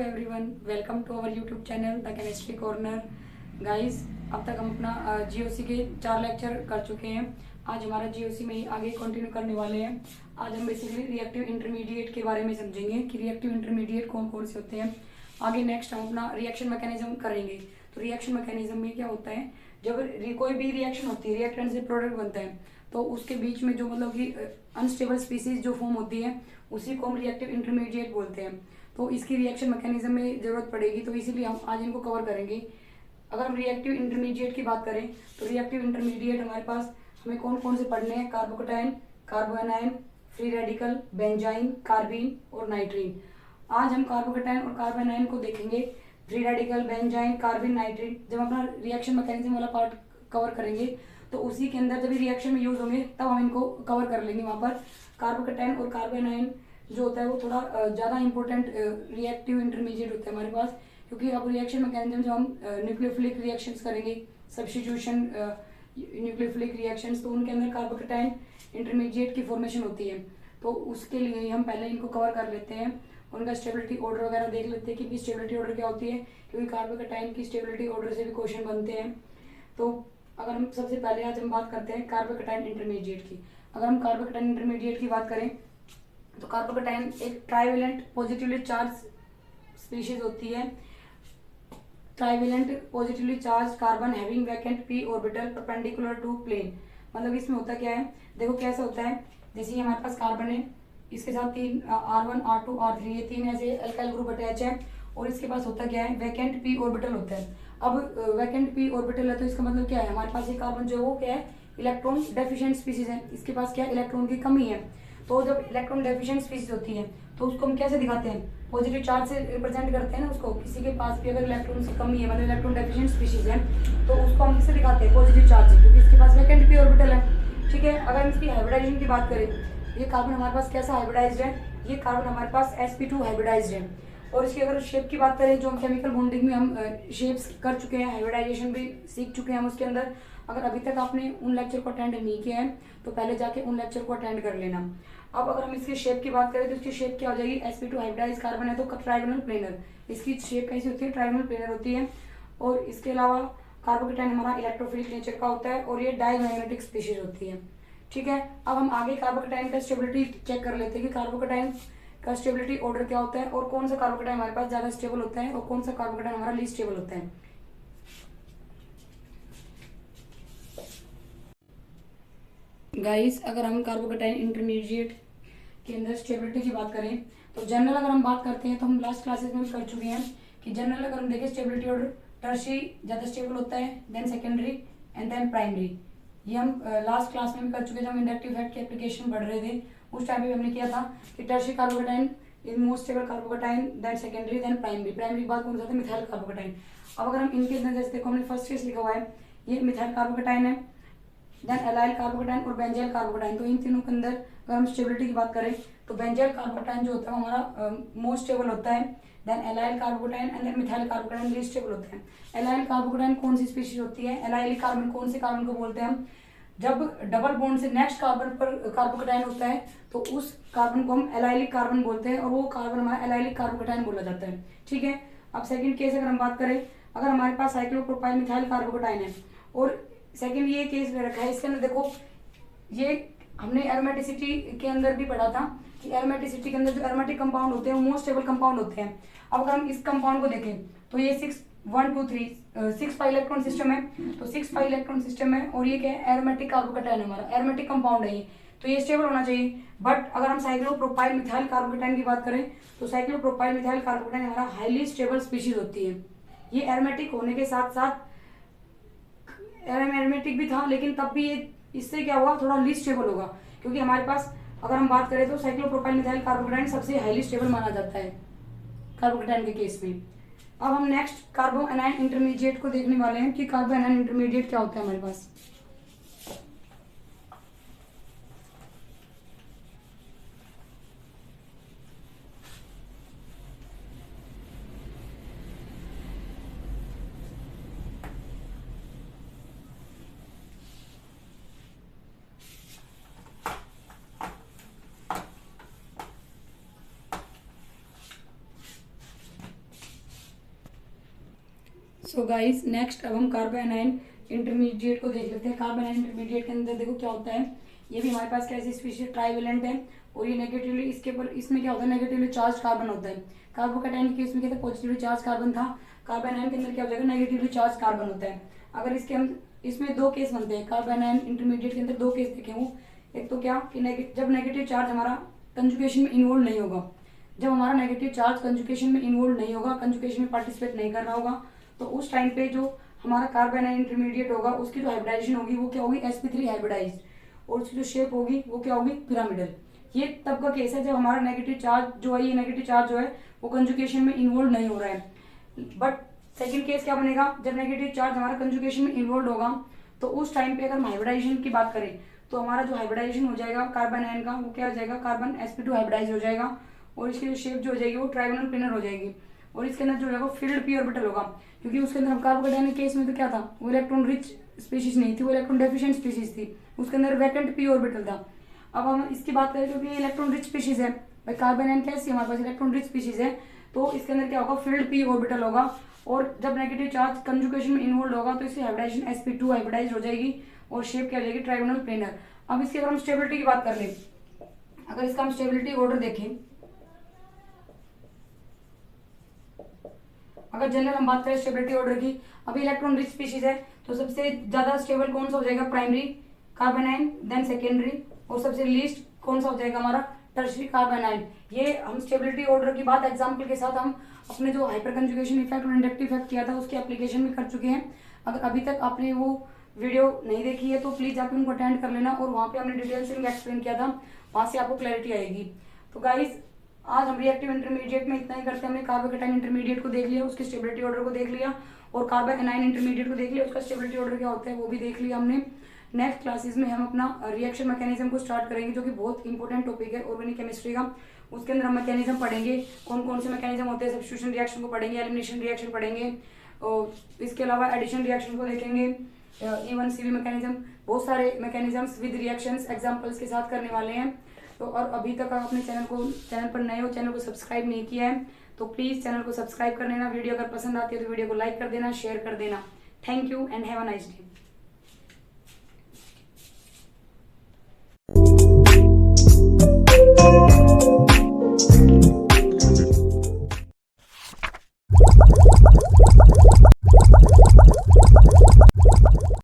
Everyone, welcome to our YouTube channel the chemistry corner. Guys, अब तक हम अपना जीओसी के 4 लेक्चर कर चुके हैं। आज हमारा जीओसी में ही आगे कंटिन्यू करने वाले हैं। आज हम बेसिकली रिएक्टिव इंटरमीडिएट के बारे में समझेंगे कि रिएक्टिव इंटरमीडिएट कौन कौन से होते हैं। आगे नेक्स्ट हम अपना रिएक्शन मैकेनिज्म करेंगे। तो रिएक्शन मैकेनिज्म में क्या होता है, जब कोई भी रिएक्शन होती है, रिएक्टेंट से प्रोडक्ट बनता है, तो उसके बीच में जो मतलब कि अनस्टेबल स्पीसीज जो फॉर्म होती है उसी को हम रिएक्टिव इंटरमीडिएट बोलते हैं। तो इसकी रिएक्शन मैकेनिज्म में जरूरत पड़ेगी, तो इसीलिए हम आज इनको कवर करेंगे। अगर हम रिएक्टिव इंटरमीडिएट की बात करें तो रिएक्टिव इंटरमीडिएट हमारे पास हमें कौन कौन से पढ़ने हैं, carbocation, carbanion, free radical, benzyne, carbene और नाइट्रीन। आज हम कार्बोकेटाइन और कार्बोएनाइन को देखेंगे। Free radical, benzyne, carbene, nitrene जब अपना रिएक्शन मैकेनिज्म वाला पार्ट कवर करेंगे तो उसी के अंदर जब रिएक्शन में यूज होंगे तब हम इनको कवर कर लेंगे। वहाँ पर कार्बोकेटाइन और कार्बोएनाइन जो होता है वो थोड़ा ज़्यादा इंपॉर्टेंट रिएक्टिव इंटरमीडिएट होता है हमारे पास, क्योंकि अब रिएक्शन मैकेनिज्म जो हम न्यूक्लियोफिलिक रिएक्शंस करेंगे, सब्स्टिट्यूशन न्यूक्लियोफिलिक रिएक्शंस, तो उनके अंदर कार्बोकेटाइन इंटरमीडिएट की फॉर्मेशन होती है। तो उसके लिए हम पहले इनको कवर कर लेते हैं, उनका स्टेबिलिटी ऑर्डर वगैरह देख लेते हैं कि स्टेबिलिटी ऑर्डर क्या होती है, क्योंकि कार्बोकेटाइन की स्टेबिलिटी ऑर्डर से भी क्वेश्चन बनते हैं। तो अगर हम सबसे पहले आज हम बात करते हैं कार्बोकेटाइन इंटरमीडिएट की। अगर हम कार्बोकेटाइन इंटरमीडिएट की बात करें तो कार्बोकेटाइन एक ट्राइवेलेंट पॉजिटिवली चार्ज स्पीशीज होती है। Trivalent positively charge carbon having vacant p orbital perpendicular to plane. मतलब इसमें होता क्या है, देखो कैसा होता है, जैसे हमारे पास कार्बन है, इसके साथ 3 R1 R2 R3 ये 3 ऐसे अल्काइल ग्रुप अटैच है, और इसके पास होता क्या है, वैकेंट पी ऑर्बिटल होता है। अब वैकेंट पी ऑर्बिटल है तो इसका मतलब क्या है, हमारे पास ये कार्बन जो है वो क्या है, इलेक्ट्रॉन डेफिशिएंट स्पीशीज है, इसके पास क्या है, इलेक्ट्रॉन की कमी है। तो जब इलेक्ट्रॉन डेफिशिएंट स्पीशीज होती है तो उसको हम कैसे दिखाते हैं, पॉजिटिव चार्ज से रिप्रेजेंट करते हैं ना उसको। किसी के पास भी अगर इलेक्ट्रॉन की कमी है, मतलब इलेक्ट्रॉन डेफिशिएंट स्पीशीज है, तो उसको हम किससे दिखाते हैं, पॉजिटिव चार्ज से, क्योंकि इसके पास वैकेंट पी ऑर्बिटल है। ठीक है, अगर हम इसकी हाइब्रिडाइजेशन की बात करें, ये कार्बन हमारे पास कैसा हाइब्रिडाइज्ड है, ये कार्बन हमारे पास sp2 हाइब्रिडाइज्ड है। और इसकी अगर शेप की बात करें, जो हम केमिकल बॉन्डिंग में हम शेप्स कर चुके हैं, हाइब्रिडाइजेशन भी सीख चुके हैं हम उसके अंदर। अगर अभी तक आपने उन लेक्चर को अटेंड नहीं किया है तो पहले जाके उन लेक्चर को अटेंड कर लेना। अब अगर हम इसकी शेप की बात करें तो इसकी शेप क्या हो जाएगी, sp2 हाइब्रिडाइज कार्बन है तो ट्राइगोनल प्लेनर। इसकी शेप कैसी होती है, ट्राइगोनल प्लेनर होती है। और इसके अलावा कार्बोकेटाइन हमारा इलेक्ट्रोफिलिक नेचर का होता है और ये डायमैग्नेटिक स्पीशीज होती है। ठीक है, अब हम आगे कार्बोकेटाइन का स्टेबिलिटी चेक कर लेते हैं कि कार्बोकेटाइन का स्टेबिलिटी ऑर्डर क्या होता है और कौन सा कार्बोकेटाइन हमारे पास ज्यादा स्टेबल होता है और कौन सा कार्बोकेटाइन हमारा लीस्ट स्टेबल होता है। गाइस, अगर हम कार्बोकेटाइन इंटरमीडिएट के अंदर स्टेबिलिटी की बात करें तो जनरल अगर हम बात करते हैं तो हम लास्ट क्लासेस में भी कर चुके हैं कि जनरल अगर हम देखें स्टेबिलिटी ऑर्डर, टर्शियरी ज्यादा स्टेबल होता है, then secondary and then primary. ये हम लास्ट क्लास में भी कर चुके हैं जब हम इंडक्टिव इफेक्ट की एप्लीकेशन पढ़ रहे थे। उस टाइम भी हमने किया था कि tertiary carbocation is most stable carbocation, then secondary, then primary. Primary के बाद कौन सा था, मिथाइल कार्बोकेटाइन। अब अगर हम इनके अंदर जैसे देखो, हमने फर्स्ट केस लिखा हुआ है, ये मिथाइल कार्बोकेटाइन है, देन एलाइल कार्बोकेटाइन और बेंजाइल कार्बोकेटाइन। तो इन तीनों के अंदर अगर हम स्टेबिलिटी की बात करें तो बेंजाइल कार्बोकेटाइन जो होता है वो हमारा मोस्ट स्टेबल होता है, then allyl carbocation and then methyl carbocation least stable होता है। एलाइल कार्बोकेटाइन कौन सी स्पीशीज होती है, एलाइल कार्बन कौन से कार्बन को बोलते हैं हम, जब डबल बॉन्ड से नेक्स्ट कार्बन पर कार्बोकेटाइन होता है तो उस कार्बन को हम एलाइलिक कार्बन बोलते हैं और वो कार्बन हमारा एलाइलिक कार्बोकेटाइन बोला जाता है। ठीक है, अब सेकंड केस अगर हम बात करें, अगर हमारे पास साइक्लोप्रोपाइल मिथाइल कार्बोकेटाइन है और सेकंड ये केस में रखा है, इसके अंदर देखो ये हमने एरोमेटिसिटी के अंदर भी पढ़ा था कि एरोमेटिसिटी के अंदर जो एरोमेटिक कंपाउंड होते हैं वो मोस्ट स्टेबल कंपाउंड होते हैं। अब अगर हम इस कंपाउंड को देखें तो ये 6 पाई इलेक्ट्रॉन सिस्टम है, तो 6 पाई इलेक्ट्रॉन सिस्टम है और ये क्या है, एरोमेटिक कार्बोकेटाइन हमारा एरोमेटिक कंपाउंड है ये, तो ये स्टेबल होना चाहिए। बट अगर हम साइक्लोप्रोपाइल मिथाइल कार्बोकेटाइन की बात करें तो साइक्लोप्रोपाइल मिथाइल कार्बोकेटाइन हमारा हाईली स्टेबल स्पीशीज होती है। ये एरोमेटिक होने के साथ साथ एरोमेटिक भी था, लेकिन तब भी ये इससे क्या हुआ, थोड़ा लीस्ट स्टेबल होगा, क्योंकि हमारे पास अगर हम बात करें तो साइक्लोप्रोपाइल मिथाइल कार्बोकेटाइन सबसे हाईली स्टेबल माना जाता है कार्बोकेटाइन के केस में। अब हम नेक्स्ट कार्बोएनाइन इंटरमीडिएट को देखने वाले हैं कि कार्बोएनाइन इंटरमीडिएट क्या होता है हमारे पास। सो गाइस नेक्स्ट अब हम कार्बोनाइन इंटरमीडिएट को देख लेते हैं। कार्बोनाइन इंटरमीडिएट के अंदर देखो क्या होता है, ये भी हमारे पास कैसी स्पीशीज ट्राइवेलेंट है और ये नेगेटिवली इसके ऊपर इसमें क्या होता है, नेगेटिवली चार्ज कार्बन होता है। कार्बोकैटायन के केस में क्या था, पॉजिटिवली चार्ज कार्बन था। कार्बोनाइन के अंदर क्या हो जाएगा, नेगेटिवली चार्ज कार्बन होता है। अगर इसके हम इसमें दो केस बनते हैं, कार्बोनाइन इंटरमीडिएट के अंदर दो केस देखे हूँ। एक तो क्या कि जब नेगेटिव चार्ज हमारा कंजुगेशन में इन्वॉल्व नहीं होगा, जब हमारा नेगेटिव चार्ज कंजुगेशन में इन्वॉल्व नहीं होगा, कंजुगेशन में पार्टिसिपेट नहीं कर रहा होगा, तो उस टाइम पे जो हमारा कार्बोनाइन इंटरमीडिएट होगा उसकी जो हाइब्रिडाइजेशन होगी वो क्या होगी, sp3 हाइब्रिडाइज्ड, और उसकी जो शेप होगी वो क्या होगी, पिरामिडल। ये तब का केस है जब हमारा नेगेटिव चार्ज जो है, ये नेगेटिव चार्ज जो है वो कंजुगेशन में इन्वॉल्व नहीं हो रहा है। बट सेकंड केस क्या बनेगा, जब नेगेटिव चार्ज हमारा कंजुगेशन में इन्वॉल्व होगा, तो उस टाइम पे अगर हम हाइब्रिडाइजेशन की बात करें तो हमारा जो हाइब्रिडाइजेशन हो जाएगा कार्बोनाइन का वो क्या हो जाएगा, कार्बन sp2 हाइब्रिडाइज हो जाएगा, और इसकी जो शेप जो हो जाएगी वो ट्राइगोनल प्लेनर हो जाएगी, और इसके अंदर जो होगा फिल्ड पी ऑर्बिटल होगा, क्योंकि उसके अंदर हम कार्बोकैटायन केस में तो क्या था, वो इलेक्ट्रॉन रिच स्पीशीज नहीं थी, वो इलेक्ट्रॉन डेफिशिएंट स्पीशीज थी, उसके अंदर वैकेंट पी ऑर्बिटल था। अब हम इसकी बात करें क्योंकि इलेक्ट्रॉन रिच स्पीशीज है, भाई कार्बोनाइन कैसी हमारे पास इलेक्ट्रॉन रिच स्पीशीज है, तो इसके अंदर क्या होगा, फिल्ड पी ऑर्बिटल होगा, और जब नेगेटिव चार्ज कंजुगेशन में इन्वॉल्व होगा तो इसकी हाइब्रिडाइजेशन sp2 हाइब्रिडाइज हो जाएगी और शेप क्या हो जाएगी, ट्राइगोनल प्लेनर। अब इसकी अगर हम स्टेबिलिटी की बात कर ले, अगर इसका हम स्टेबिलिटी ऑर्डर देखें, अगर जनरल हम बात करें स्टेबिलिटी ऑर्डर की, अभी इलेक्ट्रॉन रिच स्पीशीज है तो सबसे ज्यादा स्टेबल कौन सा हो जाएगा, प्राइमरी कार्बोनाइन, देन सेकेंडरी, और सबसे लीस्ट कौन सा हो जाएगा हमारा, टर्शियरी कार्बोनाइन। ये हम स्टेबिलिटी ऑर्डर की बात एग्जांपल के साथ हम अपने जो हाइपर कंजुगेशन इफेक्ट और इंडक्टिव इफेक्ट किया था उसके एप्लीकेशन में कर चुके हैं। अगर अभी तक आपने वो वीडियो नहीं देखी है तो प्लीज आप उनको अटेंड कर लेना, और वहाँ पे हमने डिटेल से एक्सप्लेन किया था, वहां से आपको क्लैरिटी आएगी। तो गाइज आज हम रिएक्टिव इंटरमीडिएट में इतना ही करते हैं। हमने कार्बोकैटायन इंटरमीडिएट को देख लिया, उसके स्टेबिलिटी ऑर्डर को देख लिया, और कार्बोनाइन इंटरमीडिएट को देख लिया, उसका स्टेबिलिटी ऑर्डर क्या होता है वो भी देख लिया हमने। नेक्स्ट क्लासेस में हम अपना रिएक्शन मैकेनिज्म को स्टार्ट करेंगे, जो कि बहुत इंपॉर्टेंट टॉपिक है ऑर्गेनिक केमिस्ट्री का। उसके अंदर हम मैकेनिज्म पढ़ेंगे, कौन कौन से मैकेनिज्म होते हैं, सब्स्टिट्यूशन रिएक्शन को पढ़ेंगे, एलिमिनेशन रिएक्शन पढ़ेंगे, और इसके अलावा एडिशन रिएक्शन को देखेंगे, E1CV मैकेनिज्म, बहुत सारे मैकेनिज्म्स विद रिएक्शंस एग्जांपल्स के साथ करने वाले हैं। तो और अभी तक आप अपने चैनल पर नए हो, चैनल को सब्सक्राइब नहीं किया है तो प्लीज चैनल को सब्सक्राइब कर लेना। वीडियो अगर पसंद आती है तो वीडियो को लाइक कर देना, शेयर कर देना। Thank you and have a nice day.